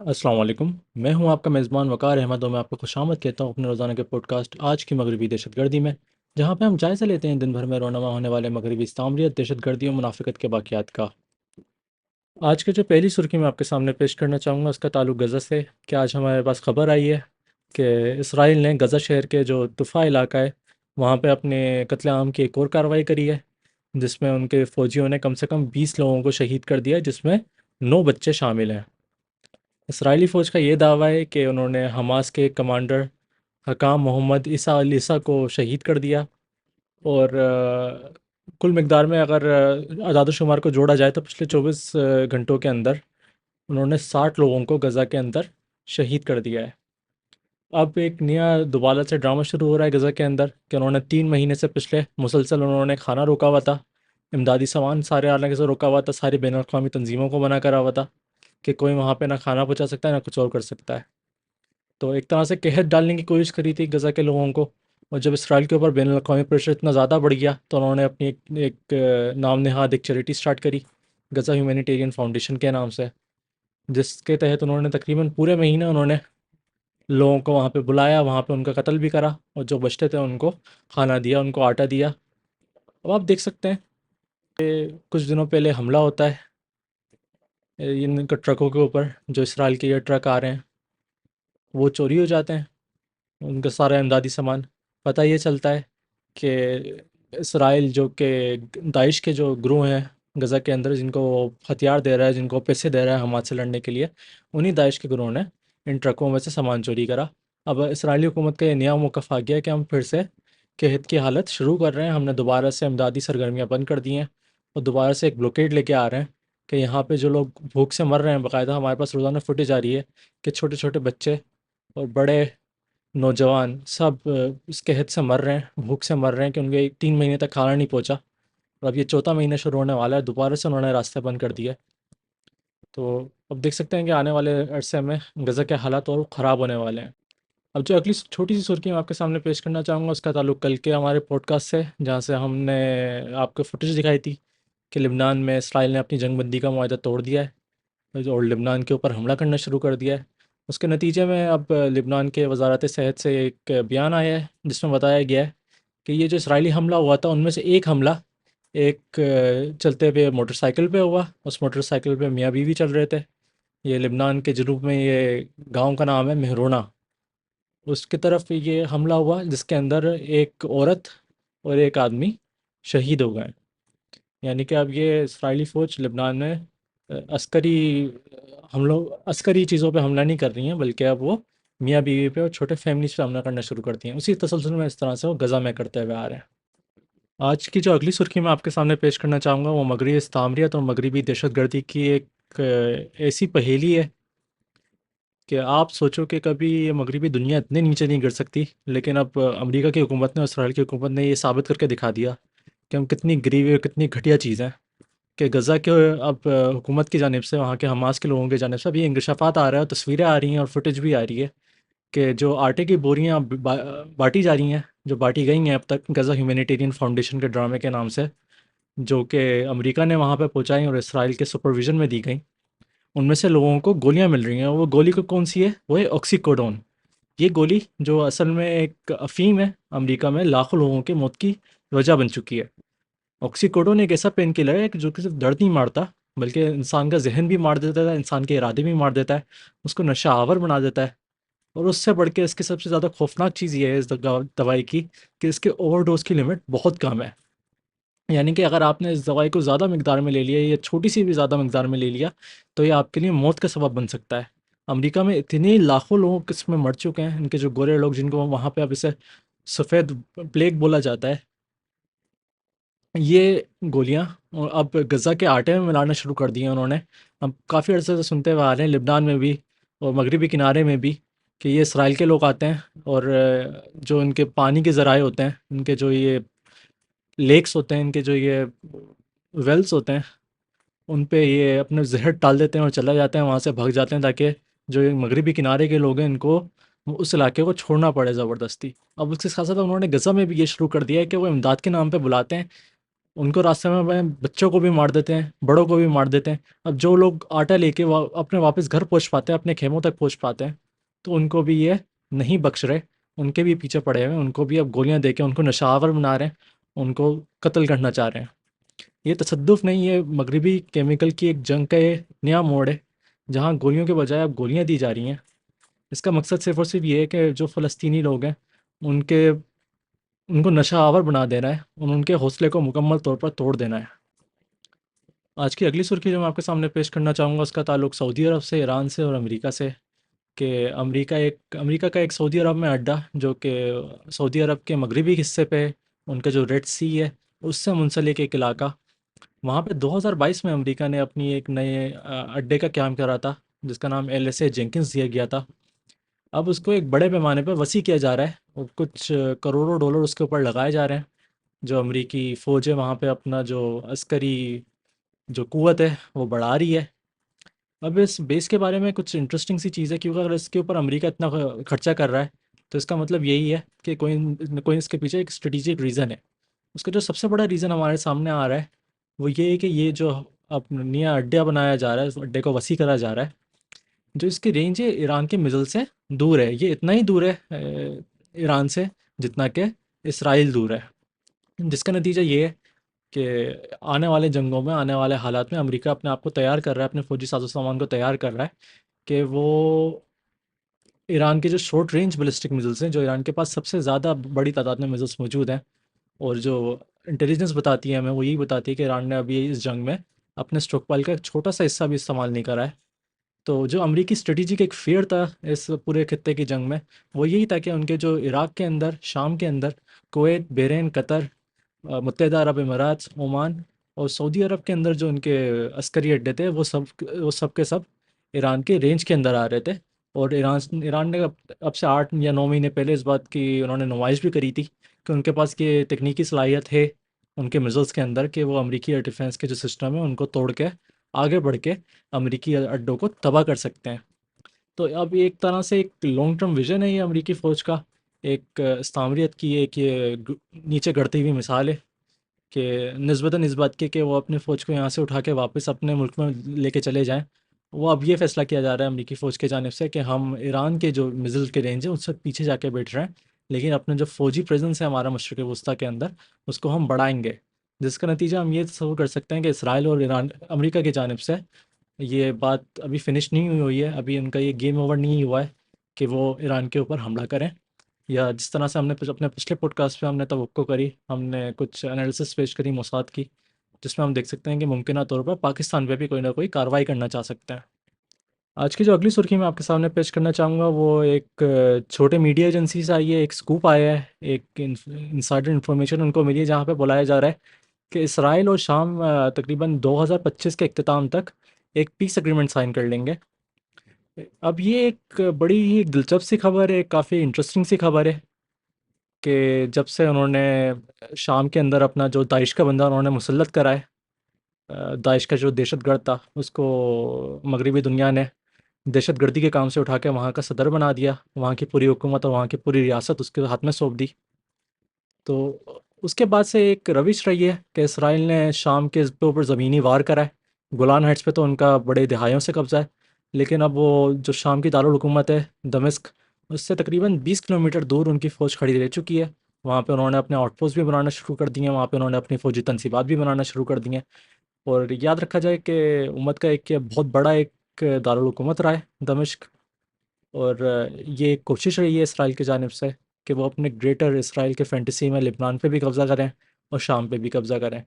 السلام علیکم۔ میں ہوں آپ کا میزبان وقار احمد، اور میں آپ کو خوش آمد کہتا ہوں اپنے روزانہ کے پوڈ کاسٹ آج کی مغربی دہشت گردی میں، جہاں پہ ہم جائزہ لیتے ہیں دن بھر میں رونما ہونے والے مغربی استعماریت، دہشت گردی اور منافقت کے واقعات کا۔ آج کے جو پہلی سرخی میں آپ کے سامنے پیش کرنا چاہوں گا اس کا تعلق غزہ سے، کہ آج ہمارے پاس خبر آئی ہے کہ اسرائیل نے غزہ شہر کے جو طفا علاقہ ہے وہاں پہ اپنے قتل عام کی ایک اور کارروائی کری ہے، جس میں ان کے فوجیوں نے کم سے کم 20 لوگوں کو شہید کر دیا ہے، جس میں 9 بچے شامل ہیں۔ اسرائیلی فوج کا یہ دعویٰ ہے کہ انہوں نے حماس کے کمانڈر حکام محمد عیسیٰ علیسہ کو شہید کر دیا، اور کل مقدار میں اگر اعداد و شمار کو جوڑا جائے تو پچھلے 24 گھنٹوں کے اندر انہوں نے 60 لوگوں کو غزہ کے اندر شہید کر دیا ہے۔ اب ایک نیا دوبارہ سے ڈرامہ شروع ہو رہا ہے غزہ کے اندر، کہ انہوں نے 3 مہینے سے پچھلے مسلسل انہوں نے کھانا روکا ہوا تھا، امدادی سامان سارے آنے سے روکا ہوا تھا، ساری بین الاقوامی تنظیموں کو منع کرا ہوا تھا کہ کوئی وہاں پہ نہ کھانا پہنچا سکتا ہے نہ کچھ اور کر سکتا ہے۔ تو ایک طرح سے قحط ڈالنے کی کوشش کری تھی غزہ کے لوگوں کو، اور جب اسرائیل کے اوپر بین الاقوامی پریشر اتنا زیادہ بڑھ گیا تو انہوں نے اپنی ایک نام نہاد ایک چیریٹی سٹارٹ کری، غزہ ہیومینیٹیرین فاؤنڈیشن کے نام سے، جس کے تحت انہوں نے تقریباً پورے مہینے انہوں نے لوگوں کو وہاں پہ بلایا، وہاں پہ ان کا قتل بھی کرا، اور جو بچتے تھے ان کو کھانا دیا، ان کو آٹا دیا۔ اب آپ دیکھ سکتے ہیں کہ کچھ دنوں پہلے حملہ ہوتا ہے ان کا ٹرکوں کے اوپر، جو اسرائیل کے یہ ٹرک آ رہے ہیں وہ چوری ہو جاتے ہیں، ان کا سارا امدادی سامان۔ پتہ یہ چلتا ہے کہ اسرائیل جو کہ داعش کے جو گروہ ہیں غزہ کے اندر، جن کو وہ ہتھیار دے رہا ہے، جن کو پیسے دے رہا ہے حماس سے لڑنے کے لیے، انہی داعش کے گروہ نے ان ٹرکوں میں سے سامان چوری کرا۔ اب اسرائیلی حکومت کا یہ نیا موقف آ گیا کہ ہم پھر سے قحط کی حالت شروع کر رہے ہیں، ہم نے دوبارہ سے امدادی سرگرمیاں بند کر دی ہیں، اور دوبارہ سے ایک بلوکیڈ لے کے آ رہے ہیں کہ یہاں پہ جو لوگ بھوک سے مر رہے ہیں، باقاعدہ ہمارے پاس روزانہ فوٹیج آ رہی ہے کہ چھوٹے چھوٹے بچے اور بڑے نوجوان سب اس قحط سے مر رہے ہیں، بھوک سے مر رہے ہیں، کہ ان کے 3 مہینے تک کھانا نہیں پہنچا، اور اب یہ چوتھا مہینہ شروع ہونے والا ہے، دوبارہ سے انہوں نے راستے بند کر دیے۔ تو اب دیکھ سکتے ہیں کہ آنے والے عرصے میں غزہ کے حالات اور خراب ہونے والے ہیں۔ اب جو اگلی چھوٹی سی سرخی میں آپ کے سامنے پیش کرنا چاہوں گا اس کا تعلق کل کے ہمارے پوڈ کاسٹ سے، جہاں سے ہم نے آپ کو فوٹیج دکھائی تھی کہ لبنان میں اسرائیل نے اپنی جنگ بندی کا معاہدہ توڑ دیا ہے اور لبنان کے اوپر حملہ کرنا شروع کر دیا ہے۔ اس کے نتیجے میں اب لبنان کے وزارت صحت سے ایک بیان آیا ہے جس میں بتایا گیا ہے کہ یہ جو اسرائیلی حملہ ہوا تھا ان میں سے ایک حملہ ایک چلتے ہوئے موٹر سائیکل پہ ہوا، اس موٹر سائیکل پہ میاں بیوی چل رہے تھے۔ یہ لبنان کے جنوب میں یہ گاؤں کا نام ہے مہرونا، اس کی طرف یہ حملہ ہوا جس کے اندر ایک عورت اور ایک آدمی شہید ہو گئے۔ یعنی کہ اب یہ اسرائیلی فوج لبنان میں عسکری حملوں عسکری چیزوں پہ حملہ نہیں کر رہی ہیں، بلکہ اب وہ میاں بیوی پہ اور چھوٹے فیملیز پہ حملہ کرنا شروع کرتی ہیں، اسی تسلسل میں اس طرح سے وہ غزہ میں کرتے ہوئے آ رہے ہیں۔ آج کی جو اگلی سرخی میں آپ کے سامنے پیش کرنا چاہوں گا وہ مغربی استعماریت اور مغربی دہشت گردی کی ایک ایسی پہیلی ہے کہ آپ سوچو کہ کبھی یہ مغربی دنیا اتنے نیچے نہیں گر سکتی، لیکن اب امریکہ کی حکومت نے اور اسرائیل کی حکومت نے یہ ثابت کر کے دکھا دیا کہ ہم کتنی گری ہوئی اور کتنی گھٹیا چیز ہیں، کہ غزہ کے اب حکومت کی جانب سے، وہاں کے حماس کے لوگوں کی جانب سے اب یہ انکشافات آ رہا ہے اور تصویریں آ رہی ہیں اور فوٹیج بھی آ رہی ہے کہ جو آٹے کی بوریاں بانٹی جا رہی ہیں، جو بانٹی گئی ہیں اب تک غزہ ہیومینیٹیرین فاؤنڈیشن کے ڈرامے کے نام سے، جو کہ امریکہ نے وہاں پہ پہنچائیں اور اسرائیل کے سپرویژن میں دی گئیں، ان میں سے لوگوں کو گولیاں مل رہی ہیں، اور وہ گولی کو کون سی ہے؟ وہ ہے آکسی کوڈون۔ یہ گولی جو اصل میں ایک افیم ہے، امریکہ میں لاکھوں لوگوں کی موت کی وجہ بن چکی ہے۔ آکسی کوڈون ایک ایسا پین کلر ہے کہ جو کہ صرف درد نہیں مارتا بلکہ انسان کا ذہن بھی مار دیتا ہے، انسان کے ارادے بھی مار دیتا ہے، اس کو نشہ آور بنا دیتا ہے، اور اس سے بڑھ کے اس کی سب سے زیادہ خوفناک چیز یہ ہے اس دوائی کی کہ اس کے اوور ڈوز کی لمٹ بہت کم ہے۔ یعنی کہ اگر آپ نے اس دوائی کو زیادہ مقدار میں لے لیا یا چھوٹی سی بھی زیادہ مقدار میں لے لیا تو یہ آپ کے لیے موت کا سبب بن سکتا ہے۔ امریکہ میں اتنے لاکھوں لوگ اس میں مر چکے ہیں، ان کے جو گورے لوگ جن کو وہاں پہ اب اسے سفید پلیگ بولا جاتا ہے، یہ گولیاں اب غزہ کے آٹے میں ملانا شروع کر دی ہیں انہوں نے۔ اب کافی عرصے سے سنتے ہوئے آ رہے ہیں لبنان میں بھی اور مغربی کنارے میں بھی کہ یہ اسرائیل کے لوگ آتے ہیں اور جو ان کے پانی کے ذرائع ہوتے ہیں، ان کے جو یہ لیکس ہوتے ہیں، ان کے جو یہ ویلز ہوتے ہیں، ان پہ یہ اپنے زہر ڈال دیتے ہیں اور چلا جاتے ہیں، وہاں سے بھگ جاتے ہیں تاکہ جو یہ مغربی کنارے کے لوگ ہیں ان کو اس علاقے کو چھوڑنا پڑے زبردستی۔ اب اس کے ساتھ ساتھ انہوں نے غزہ میں بھی یہ شروع کر دیا ہے کہ وہ امداد کے نام پہ بلاتے ہیں ان کو راستے میں بچوں کو بھی مار دیتے ہیں، بڑوں کو بھی مار دیتے ہیں۔ اب جو لوگ آٹا لے کے اپنے واپس گھر پہنچ پاتے ہیں، اپنے خیموں تک پہنچ پاتے ہیں، تو ان کو بھی یہ نہیں بخش رہے، ان کے بھی پیچھے پڑے ہوئے ہیں، ان کو بھی اب گولیاں دے کے ان کو نشہ آور بنا رہے ہیں، ان کو قتل کرنا چاہ رہے ہیں۔ یہ تصدف نہیں، یہ مغربی کیمیکل کی ایک جنگ کا یہ نیا موڑ ہے، جہاں گولیوں کے بجائے اب گولیاں دی جا رہی ہیں۔ اس کا مقصد صرف اور صرف یہ ہے کہ جو فلسطینی لوگ ہیں ان کو نشہ آور بنا دینا ہے، ان کے حوصلے کو مکمل طور پر توڑ دینا ہے۔ آج کی اگلی سرخی جو میں آپ کے سامنے پیش کرنا چاہوں گا، اس کا تعلق سعودی عرب سے، ایران سے اور امریکہ سے، کہ امریکہ کا ایک سعودی عرب میں اڈا، جو کہ سعودی عرب کے مغربی حصے پہ ان کا جو ریڈ سی ہے اس سے منسلک ایک علاقہ، وہاں پہ 2022 میں امریکہ نے اپنی ایک نئے اڈے کا قیام کرا تھا، جس کا نام LSA جینکنز دیا گیا تھا۔ اب اس کو ایک بڑے پیمانے پہ وسیع کیا جا رہا ہے، اور کچھ کروڑوں ڈالر اس کے اوپر لگائے جا رہے ہیں۔ جو امریکی فوج ہے وہاں پہ اپنا جو عسکری جو قوت ہے وہ بڑھا رہی ہے۔ اب اس بیس کے بارے میں کچھ انٹرسٹنگ سی چیز ہے، کیونکہ اگر اس کے اوپر امریکہ اتنا خرچہ کر رہا ہے تو اس کا مطلب یہی ہے کہ کوئی اس کے پیچھے ایک اسٹریٹجک ریزن ہے۔ اس کا جو سب سے بڑا ریزن ہمارے سامنے آ رہا ہے وہ یہ ہے کہ یہ جو اب نیا اڈہ بنایا جا رہا ہے، اس اڈے کو وسیع کرا جا رہا ہے، جو اس کی رینج ہے ایران کے میزائل سے دور ہے۔ یہ اتنا ہی دور ہے ایران سے جتنا کہ اسرائیل دور ہے، جس کا نتیجہ یہ ہے کہ آنے والے جنگوں میں، آنے والے حالات میں امریکہ اپنے آپ کو تیار کر رہا ہے، اپنے فوجی ساز و سامان کو تیار کر رہا ہے کہ وہ ایران کے جو شارٹ رینج بیلسٹک میزائلس ہیں، جو ایران کے پاس سب سے زیادہ بڑی تعداد میں میزائلس موجود ہیں، اور جو انٹیلیجنس بتاتی ہے ہمیں، وہ یہی بتاتی ہے کہ ایران نے ابھی اس جنگ میں اپنے اسٹاک پائل کا ایک چھوٹا سا حصہ بھی استعمال نہیں کرا ہے۔ تو جو امریکی اسٹریٹجی کا ایک فیئر تھا اس پورے خطے کی جنگ میں، وہ یہی تھا کہ ان کے جو عراق کے اندر، شام کے اندر، کویت، بحرین، قطر، متحدہ عرب امارات، عمان اور سعودی عرب کے اندر جو ان کے عسکری اڈے تھے، وہ سب کے سب ایران کے رینج کے اندر آ رہے تھے۔ اور ایران نے اب سے 8 یا 9 مہینے پہلے اس بات کی انہوں نے نمائش بھی کری تھی کہ ان کے پاس یہ تکنیکی صلاحیت ہے ان کے میزائلس کے اندر، کہ وہ امریکی ایئر ڈیفینس کے جو سسٹم ہے ان کو توڑ کے آگے بڑھ کے امریکی اڈوں کو تباہ کر سکتے ہیں۔ تو اب ایک طرح سے ایک لانگ ٹرم ویژن ہے یہ امریکی فوج کا، ایک استعماریت کی ایک یہ نیچے گڑتی ہوئی مثال ہے، کہ نسبتاً اس بات کہ وہ اپنے فوج کو یہاں سے اٹھا کے واپس اپنے ملک میں لے کے چلے جائیں۔ وہ اب یہ فیصلہ کیا جا رہا ہے امریکی فوج کی جانب سے کہ ہم ایران کے جو میزائل کے رینج ہے اس سے پیچھے جا کے بیٹھ رہے ہیں، لیکن اپنے جو فوجی پریزنس ہے ہمارا مشرق وسطیٰ کے اندر، اس کو ہم بڑھائیں گے، جس کا نتیجہ ہم یہ تصور کر سکتے ہیں کہ اسرائیل اور ایران، امریکہ کی جانب سے یہ بات ابھی فنش نہیں ہوئی ہے، ابھی ان کا یہ گیم اوور نہیں ہوا ہے کہ وہ ایران کے اوپر حملہ کریں۔ یا جس طرح سے ہم نے اپنے پچھلے پوڈ کاسٹ پہ ہم نے توقع کری، ہم نے کچھ انالیسس پیش کری موساد کی، جس میں ہم دیکھ سکتے ہیں کہ ممکنہ طور پر پاکستان پہ بھی کوئی نہ کوئی کارروائی کرنا چاہ سکتے ہیں۔ آج کی جو اگلی سرخی میں آپ کے سامنے پیش کرنا چاہوں گا، وہ ایک چھوٹے میڈیا ایجنسی سے آئی ہے، ایک سکوپ آیا ہے، ایک انسائڈر انفارمیشن ان کو ملی ہے، جہاں پہ بلایا جا رہا ہے کہ اسرائیل اور شام تقریباً 2025 کے اختتام تک ایک پیس اگریمنٹ سائن کر لیں گے۔ اب یہ ایک بڑی ہی دلچسپ سی خبر ہے، کافی انٹرسٹنگ سی خبر ہے، کہ جب سے انہوں نے شام کے اندر اپنا جو داعش کا بندہ انہوں نے مسلط کرا ہے، داعش کا جو دہشت گرد تھا اس کو مغربی دنیا نے دہشت گردی کے کام سے اٹھا کے وہاں کا صدر بنا دیا، وہاں کی پوری حکومت اور وہاں کی پوری ریاست اس کے ہاتھ میں سونپ دی۔ تو اس کے بعد سے ایک روش رہی ہے کہ اسرائیل نے شام کے اوپر زمینی وار کرا ہے، گولان ہائٹس پہ تو ان کا بڑے دہائیوں سے قبضہ ہے، لیکن اب وہ جو شام کی دارالحکومت ہے دمشق، اس سے تقریباً 20 کلومیٹر دور ان کی فوج کھڑی رہ چکی ہے۔ وہاں پہ انہوں نے اپنے آؤٹ پوسٹ بھی بنانا شروع کر دیے ہیں، وہاں پہ انہوں نے اپنی فوجی تنصیبات بھی بنانا شروع کر دی ہیں۔ اور یاد رکھا جائے کہ امت کا ایک بہت بڑا ایک دارالحکومت رہا ہے دمشق، اور یہ ایک کوشش رہی ہے اسرائیل کی جانب سے کہ وہ اپنے گریٹر اسرائیل کے فینٹیسی میں لبنان پہ بھی قبضہ کریں اور شام پہ بھی قبضہ کریں۔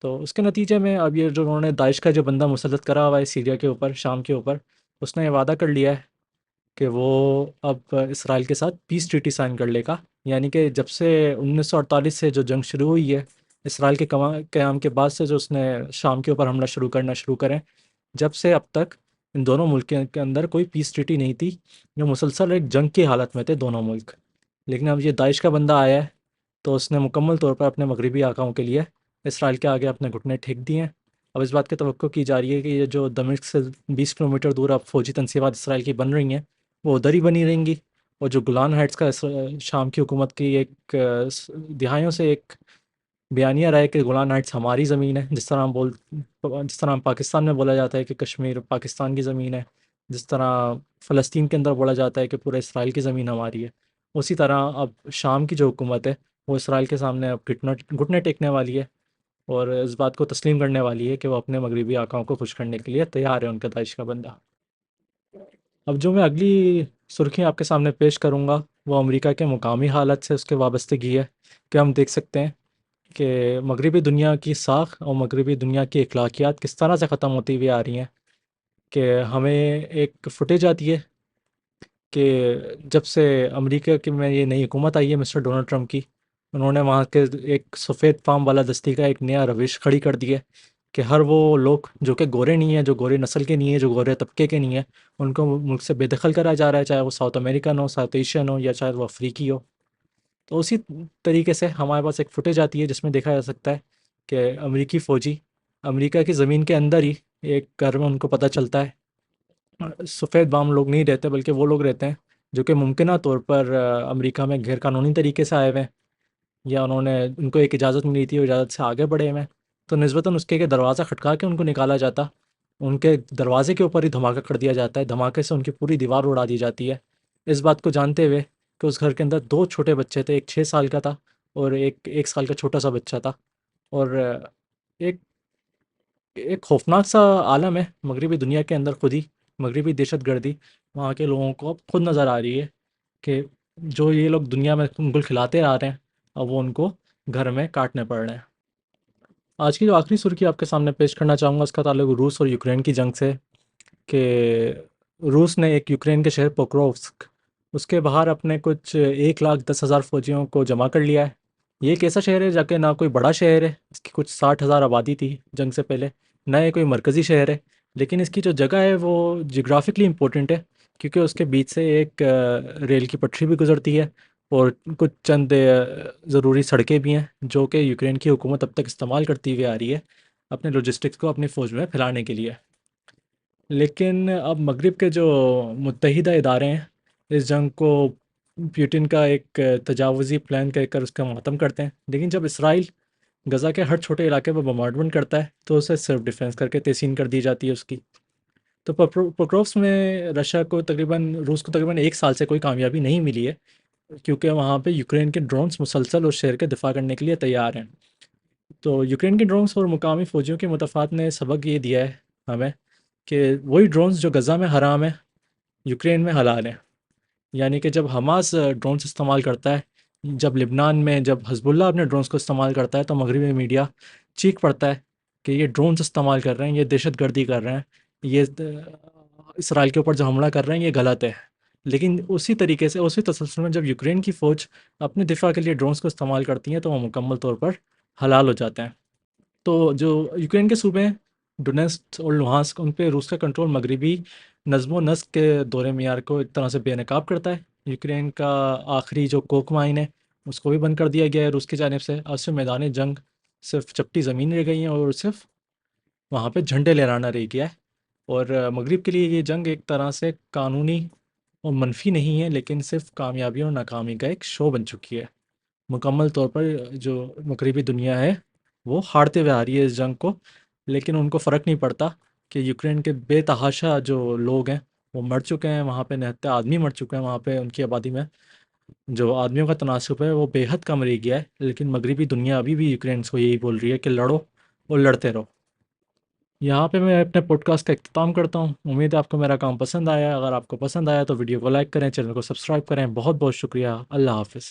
تو اس کے نتیجے میں اب یہ جو انہوں نے داعش کا جو بندہ مسلط کرا ہوا ہے سیریا کے اوپر، شام کے اوپر، اس نے یہ وعدہ کر لیا ہے کہ وہ اب اسرائیل کے ساتھ پیس ٹریٹی سائن کر لے گا، یعنی کہ جب سے 1948 سے جو جنگ شروع ہوئی ہے، اسرائیل کے قیام کے بعد سے جو اس نے شام کے اوپر حملہ شروع کریں، جب سے اب تک ان دونوں ملکوں کے اندر کوئی پیس ٹریٹی نہیں تھی، جو مسلسل ایک جنگ کی حالت میں تھے دونوں ملک۔ لیکن اب یہ داعش کا بندہ آیا ہے تو اس نے مکمل طور پر اپنے مغربی آقاؤں کے لیے اسرائیل کے آگے اپنے گھٹنے ٹھیک دیے ہیں۔ اب اس بات کی توقع کی جا رہی ہے کہ یہ جو دمشق سے 20 کلومیٹر دور اب فوجی تنصیبات اسرائیل کی بن رہی ہیں، وہ ادھر ہی بنی رہیں گی، اور جو گولان ہائٹس کا شام کی حکومت کی ایک دہائیوں سے ایک بیانیہ رائے کہ گولان ہائٹس ہماری زمین ہے، جس طرح ہم پاکستان میں بولا جاتا ہے کہ کشمیر پاکستان کی زمین ہے، جس طرح فلسطین کے اندر بولا جاتا ہے کہ پورا اسرائیل کی زمین ہماری ہے، اسی طرح اب شام کی جو حکومت ہے وہ اسرائیل کے سامنے اب گھٹنے ٹیکنے والی ہے، اور اس بات کو تسلیم کرنے والی ہے کہ وہ اپنے مغربی آقاؤں کو خوش کرنے کے لیے تیار ہے ان کا داعش کا بندہ۔ اب جو میں اگلی سرخی آپ کے سامنے پیش کروں گا وہ امریکہ کے مقامی حالت سے اس کے وابستگی ہے، کہ ہم دیکھ سکتے ہیں کہ مغربی دنیا کی ساکھ اور مغربی دنیا کی اخلاقیات کس طرح سے ختم ہوتی ہوئی آ رہی ہیں، کہ ہمیں ایک فوٹیج آتی ہے کہ جب سے امریکہ کی میں یہ نئی حکومت آئی ہے مسٹر ڈونلڈ ٹرمپ کی، انہوں نے وہاں کے ایک سفید فام بالادستی کا ایک نیا روش کھڑی کر دی ہے کہ ہر وہ لوگ جو کہ گورے نہیں ہیں، جو گورے نسل کے نہیں ہیں، جو گورے طبقے کے نہیں ہیں، ان کو ملک سے بے دخل کرا جا رہا ہے، چاہے وہ ساؤتھ امریکن ہو، ساؤتھ ایشین ہو، یا چاہے وہ افریقی ہو۔ تو اسی طریقے سے ہمارے پاس ایک فوٹیج آتی ہے جس میں دیکھا جا سکتا ہے کہ امریکی فوجی امریکہ کی زمین کے اندر ہی ایک گھر میں ان کو پتہ چلتا ہے، سفید بام لوگ نہیں رہتے بلکہ وہ لوگ رہتے ہیں جو کہ ممکنہ طور پر امریکہ میں غیر قانونی طریقے سے آئے ہوئے ہیں، یا ان کو ایک اجازت ملی تھی، وہ اجازت سے آگے بڑھے ہوئے ہیں، تو نسبتاً اس کے دروازہ کھٹکا کے ان کو نکالا جاتا، ان کے دروازے کے اوپر ہی دھماکہ کر دیا جاتا ہے، دھماکے سے ان کی پوری دیوار اڑا دی جاتی ہے، اس بات کو جانتے ہوئے کہ اس گھر کے اندر دو چھوٹے بچے تھے، ایک 6 سال کا تھا اور ایک سال کا چھوٹا سا بچہ تھا، اور ایک ایک خوفناک سا عالم ہے مغربی دنیا کے اندر، خود ہی مغربی دہشت گردی وہاں کے لوگوں کو اب خود نظر آ رہی ہے کہ جو یہ لوگ دنیا میں گل کھلاتے آ رہے ہیں اب وہ ان کو گھر میں کاٹنے پڑ رہے ہیں۔ آج کی جو آخری سرخی آپ کے سامنے پیش کرنا چاہوں گا اس کا تعلق روس اور یوکرین کی جنگ سے، کہ روس نے ایک یوکرین کے شہر پوکروفسک اس کے باہر اپنے کچھ 1,10,000 فوجیوں کو جمع کر لیا ہے۔ یہ ایک ایسا شہر ہے جا کہ نہ کوئی بڑا شہر ہے، اس کی کچھ 60,000 آبادی تھی جنگ سے پہلے، نہ یہ کوئی مرکزی شہر ہے، لیکن اس کی جو جگہ ہے وہ جغرافکلی امپورٹنٹ ہے، کیونکہ اس کے بیچ سے ایک ریل کی پٹری بھی گزرتی ہے، اور کچھ چند ضروری سڑکیں بھی ہیں جو کہ یوکرین کی حکومت اب تک استعمال کرتی ہوئی آ رہی ہے اپنے لاجسٹکس کو اپنی فوج میں پھیلانے کے لیے۔ لیکن اب مغرب کے جو متحدہ ادارے ہیں اس جنگ کو پیوٹن کا ایک تجاوزی پلان کہہ کر اس کا ماتم کرتے ہیں، لیکن جب اسرائیل غزہ کے ہر چھوٹے علاقے پر بمبارڈمنٹ کرتا ہے تو اسے سیلف ڈیفینس کر کے تحسین کر دی جاتی ہے اس کی۔ تو پوکروفس میں روس کو تقریباً 1 سال سے کوئی کامیابی نہیں ملی ہے، کیونکہ وہاں پہ یوکرین کے ڈرونز مسلسل اس شہر کے دفاع کرنے کے لیے تیار ہیں۔ تو یوکرین کے ڈرونز اور مقامی فوجیوں کے متفقات نے سبق یہ دیا ہے ہمیں کہ وہی ڈرونز جو غزہ میں حرام ہے یوکرین میں حلال ہیں، یعنی کہ جب حماس ڈرونز استعمال کرتا ہے، جب لبنان میں جب حزب اللہ اپنے ڈرونز کو استعمال کرتا ہے تو مغربی میڈیا چیخ پڑتا ہے کہ یہ ڈرونز استعمال کر رہے ہیں، یہ دہشت گردی کر رہے ہیں، یہ اسرائیل کے اوپر جو حملہ کر رہے ہیں یہ غلط ہے۔ لیکن اسی طریقے سے اسی تسلسل میں جب یوکرین کی فوج اپنے دفاع کے لیے ڈرونز کو استعمال کرتی ہیں تو وہ مکمل طور پر حلال ہو جاتے ہیں۔ تو جو یوکرین کے صوبے ہیں ڈونیٹسک اور لوہانسک، ان پہ روس کا کنٹرول مغربی نظم و نسق کے دور معیار کو ایک طرح سے بے نقاب کرتا ہے۔ یوکرین کا آخری جو کوک مائن ہے اس کو بھی بند کر دیا گیا ہے روس کی جانب سے، اور صرف میدان جنگ صرف چپٹی زمین رہ گئی ہیں اور صرف وہاں پہ جھنڈے لہرانا رہ گیا ہے۔ اور مغرب کے لیے یہ جنگ ایک طرح سے قانونی اور منفی نہیں ہے، لیکن صرف کامیابی اور ناکامی کا ایک شو بن چکی ہے۔ مکمل طور پر جو مغربی دنیا ہے وہ ہارتے ہوئے آ رہی ہے اس جنگ کو، لیکن ان کو فرق نہیں پڑتا کہ یوکرین کے بے تحاشا جو لوگ ہیں وہ مر چکے ہیں، وہاں پہ نہتے آدمی مر چکے ہیں، وہاں پہ ان کی آبادی میں جو آدمیوں کا تناسب ہے وہ بے حد کم رہ گیا ہے، لیکن مغربی دنیا ابھی بھی یوکرینس کو یہی بول رہی ہے کہ لڑو اور لڑتے رہو۔ یہاں پہ میں اپنے پوڈ کاسٹ کا اختتام کرتا ہوں، امید ہے آپ کو میرا کام پسند آیا، اگر آپ کو پسند آیا تو ویڈیو کو لائک کریں، چینل کو سبسکرائب کریں، بہت بہت شکریہ، اللہ حافظ۔